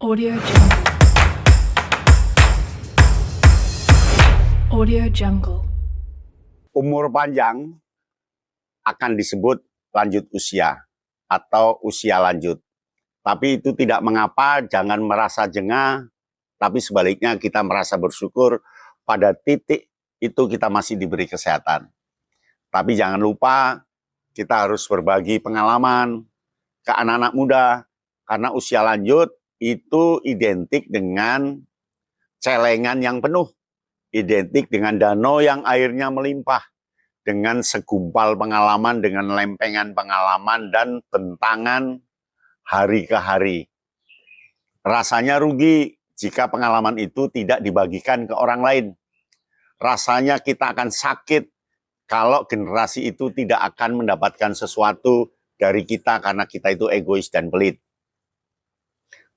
Audio Jungle. Audio Jungle. Umur panjang akan disebut lanjut usia atau usia lanjut. Tapi itu tidak mengapa, jangan merasa jengah, tapi sebaliknya kita merasa bersyukur pada titik itu kita masih diberi kesehatan. Tapi jangan lupa kita harus berbagi pengalaman ke anak-anak muda, karena usia lanjut itu identik dengan celengan yang penuh, identik dengan danau yang airnya melimpah, dengan segumpal pengalaman, dengan lempengan pengalaman dan bentangan hari ke hari. Rasanya rugi jika pengalaman itu tidak dibagikan ke orang lain. Rasanya kita akan sakit kalau generasi itu tidak akan mendapatkan sesuatu dari kita karena kita itu egois dan pelit.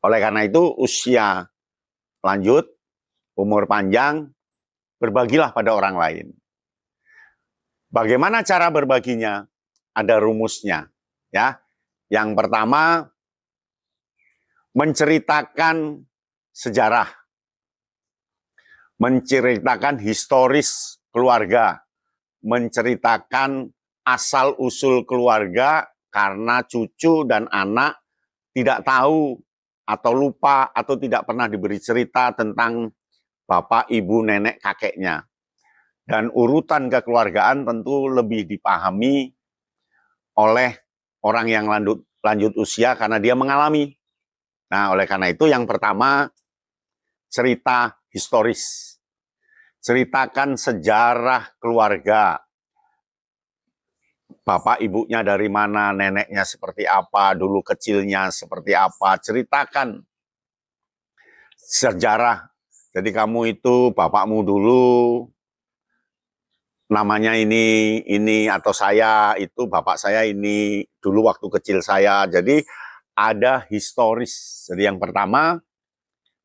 Oleh karena itu, usia lanjut, umur panjang, berbagilah pada orang lain. Bagaimana cara berbaginya? Ada rumusnya, ya. Yang pertama, menceritakan sejarah, menceritakan historis keluarga, menceritakan asal-usul keluarga karena cucu dan anak tidak tahu atau lupa atau tidak pernah diberi cerita tentang bapak, ibu, nenek, kakeknya. Dan urutan kekeluargaan tentu lebih dipahami oleh orang yang lanjut usia karena dia mengalami. Nah, oleh karena itu yang pertama, cerita historis. Ceritakan sejarah keluarga. Bapak ibunya dari mana, neneknya seperti apa, dulu kecilnya seperti apa. Ceritakan sejarah. Jadi kamu itu bapakmu dulu namanya ini atau saya itu bapak saya ini dulu waktu kecil saya. Jadi ada historis. Jadi yang pertama,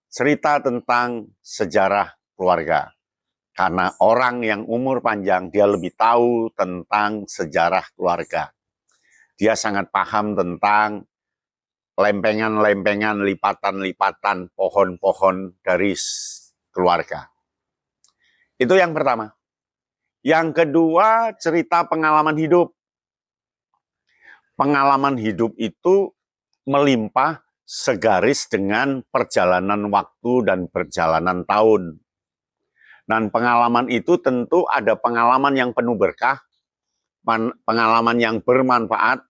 cerita tentang sejarah keluarga. Karena orang yang umur panjang, dia lebih tahu tentang sejarah keluarga. Dia sangat paham tentang lempengan-lempengan, lipatan-lipatan, pohon-pohon dari keluarga. Itu yang pertama. Yang kedua, cerita pengalaman hidup. Pengalaman hidup itu melimpah segaris dengan perjalanan waktu dan perjalanan tahun. Dan pengalaman itu tentu ada pengalaman yang penuh berkah, pengalaman yang bermanfaat,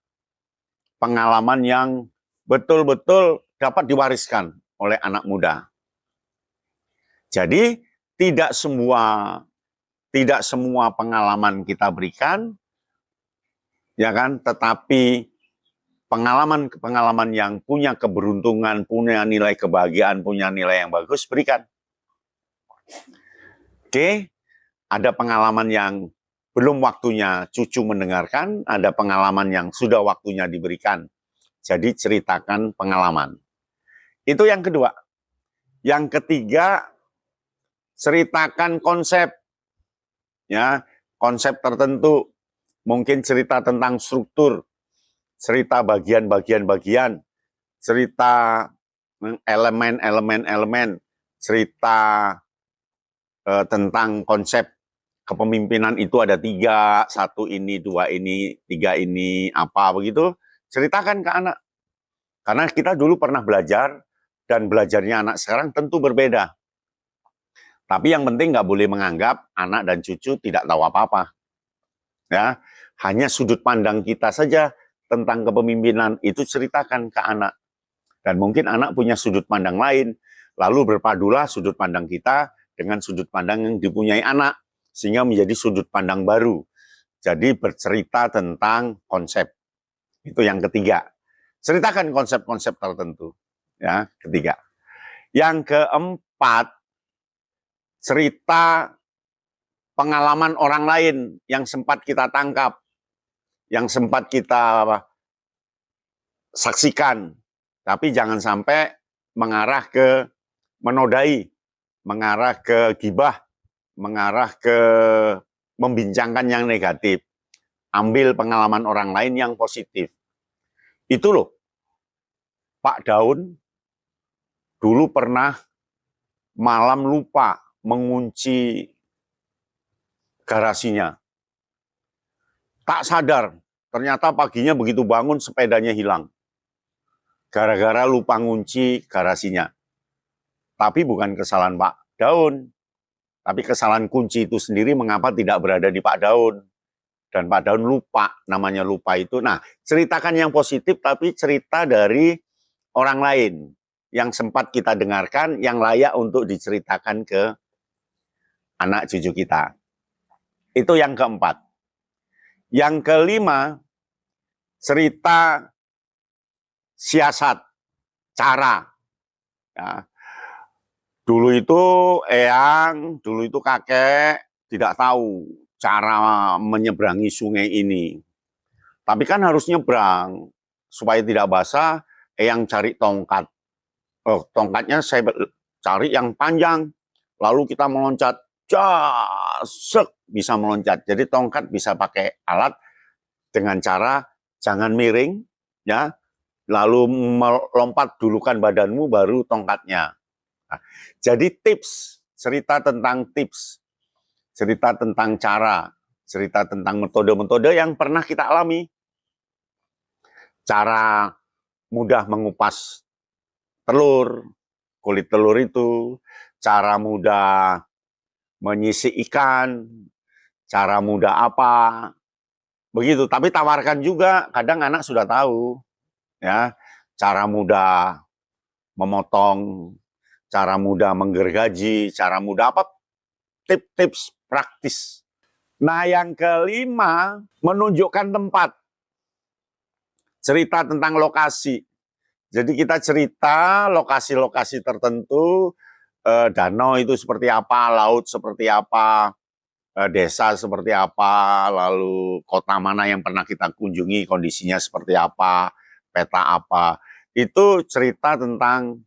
pengalaman yang betul-betul dapat diwariskan oleh anak muda. Jadi tidak semua pengalaman kita berikan, ya kan? Tetapi pengalaman yang punya keberuntungan, punya nilai kebahagiaan, punya nilai yang bagus, berikan. Oke, ada pengalaman yang belum waktunya cucu mendengarkan, ada pengalaman yang sudah waktunya diberikan. Jadi ceritakan pengalaman. Itu yang kedua. Yang ketiga, ceritakan konsep. Ya, konsep tertentu. Mungkin cerita tentang struktur, cerita bagian-bagian, cerita elemen-elemen, cerita tentang konsep kepemimpinan itu ada 3, 1 ini, 2 ini, 3 ini, apa begitu, ceritakan ke anak. Karena kita dulu pernah belajar, dan belajarnya anak sekarang tentu berbeda. Tapi yang penting nggak boleh menganggap anak dan cucu tidak tahu apa-apa. Ya, hanya sudut pandang kita saja tentang kepemimpinan itu ceritakan ke anak. Dan mungkin anak punya sudut pandang lain, lalu berpadulah sudut pandang kita dengan sudut pandang yang dipunyai anak, sehingga menjadi sudut pandang baru. Jadi bercerita tentang konsep. Itu yang ketiga. Ceritakan konsep-konsep tertentu. Ya, ketiga. Yang keempat, cerita pengalaman orang lain yang sempat kita tangkap, yang sempat kita saksikan. Tapi jangan sampai mengarah ke menodai, mengarah ke gibah, mengarah ke membincangkan yang negatif. Ambil pengalaman orang lain yang positif. Itu loh, Pak Daun dulu pernah malam lupa mengunci garasinya. Tak sadar, ternyata paginya begitu bangun sepedanya hilang. Gara-gara lupa ngunci garasinya. Tapi bukan kesalahan Pak Daun, tapi kesalahan kunci itu sendiri mengapa tidak berada di Pak Daun. Dan Pak Daun lupa, namanya lupa itu. Nah, ceritakan yang positif, tapi cerita dari orang lain yang sempat kita dengarkan, yang layak untuk diceritakan ke anak cucu kita. Itu yang keempat. Yang kelima, cerita siasat, cara. Ya. Dulu itu eyang, dulu itu kakek tidak tahu cara menyeberangi sungai ini. Tapi kan harus nyebrang. Supaya tidak basah, eyang cari tongkat. Tongkatnya saya cari yang panjang. Lalu kita meloncat, jasek, bisa meloncat. Jadi tongkat bisa pakai alat dengan cara jangan miring, ya. Lalu melompat dulukan badanmu, baru tongkatnya. Nah, jadi tips, cerita tentang tips, cerita tentang cara, cerita tentang metode-metode yang pernah kita alami. Cara mudah mengupas telur, kulit telur itu, cara mudah menyisik ikan, cara mudah apa, begitu. Tapi tawarkan juga, kadang anak sudah tahu, ya, cara mudah memotong, cara mudah menggergaji, cara mudah apa, tips-tips praktis. Nah, yang kelima, menunjukkan tempat. Cerita tentang lokasi. Jadi kita cerita lokasi-lokasi tertentu, danau itu seperti apa, laut seperti apa, desa seperti apa, lalu kota mana yang pernah kita kunjungi, kondisinya seperti apa, peta apa. Itu cerita tentang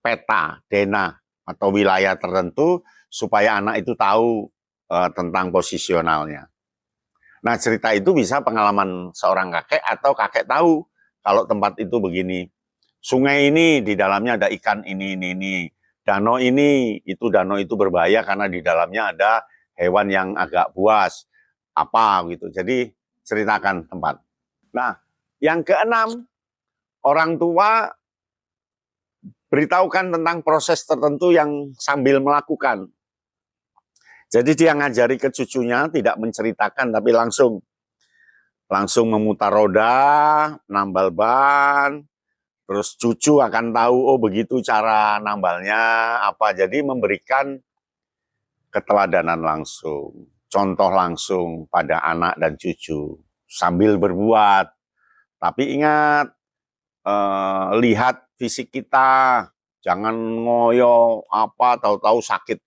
peta, denah, atau wilayah tertentu, supaya anak itu tahu tentang posisionalnya. Nah, cerita itu bisa pengalaman seorang kakek, atau kakek tahu kalau tempat itu begini. Sungai ini, di dalamnya ada ikan ini. Danau ini, danau itu berbahaya karena di dalamnya ada hewan yang agak buas. Apa gitu. Jadi, ceritakan tempat. Nah, yang keenam, orang tua beritahukan tentang proses tertentu yang sambil melakukan. Jadi dia ngajari ke cucunya, tidak menceritakan, tapi langsung memutar roda, nambal ban, terus cucu akan tahu, oh begitu cara nambalnya, apa. Jadi memberikan keteladanan langsung, contoh langsung pada anak dan cucu, sambil berbuat. Tapi ingat, lihat fisik kita, jangan ngoyo apa, tahu-tahu sakit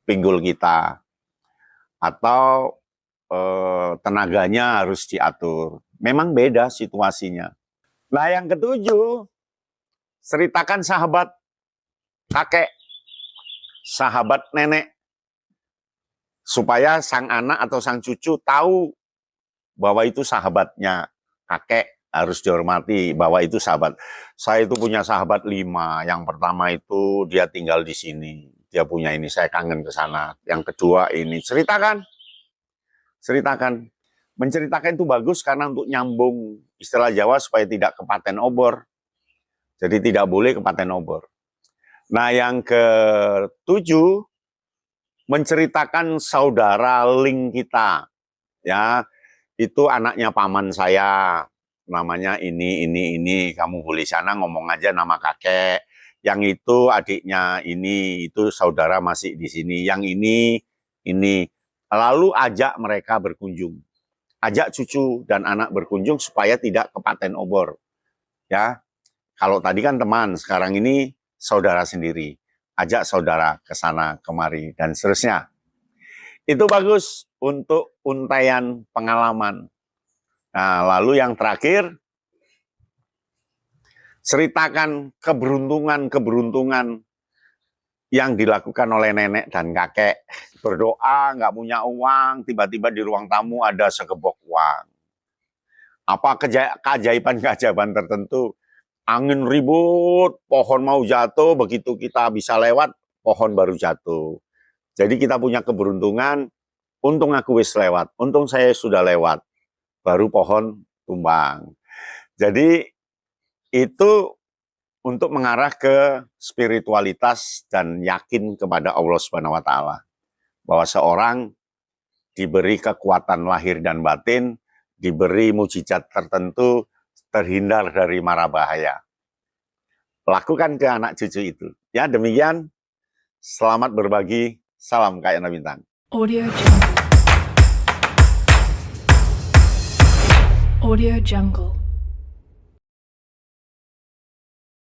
pinggul kita, atau tenaganya harus diatur. Memang beda situasinya. Nah, yang ketujuh, ceritakan sahabat kakek, sahabat nenek, supaya sang anak atau sang cucu tahu bahwa itu sahabatnya kakek, harus dihormati bahwa itu sahabat. Saya itu punya sahabat 5. Yang pertama itu dia tinggal di sini, dia punya ini, saya kangen ke sana. Yang kedua ini, ceritakan. Menceritakan itu bagus karena untuk nyambung istilah Jawa supaya tidak kepaten obor. Jadi tidak boleh kepaten obor. Nah, yang ke-7, menceritakan saudara link kita. Ya, itu anaknya paman saya, namanya ini, kamu boleh sana ngomong aja nama kakek. Yang itu adiknya ini, itu saudara masih di sini. Yang ini. Lalu ajak mereka berkunjung. Ajak cucu dan anak berkunjung supaya tidak kepaten obor. Ya, kalau tadi kan teman, sekarang ini saudara sendiri. Ajak saudara ke sana kemari dan seterusnya. Itu bagus untuk untaian pengalaman. Nah, lalu yang terakhir, ceritakan keberuntungan yang dilakukan oleh nenek dan kakek. Berdoa, nggak punya uang, tiba-tiba di ruang tamu ada segebok uang. Apa keajaiban tertentu. angin ribut, pohon mau jatuh, begitu kita bisa lewat, pohon baru jatuh. Jadi kita punya keberuntungan, untung aku wis lewat, untung saya sudah lewat, baru pohon tumbang. Jadi itu untuk mengarah ke spiritualitas dan yakin kepada Allah Subhanahu wa taala. Bahwa seorang diberi kekuatan lahir dan batin, diberi mujizat tertentu, terhindar dari mara bahaya. Lakukan ke anak cucu itu. Ya, demikian. Selamat berbagi. Salam Kak Yana Bintang. Audio Jungle. Audio Jungle.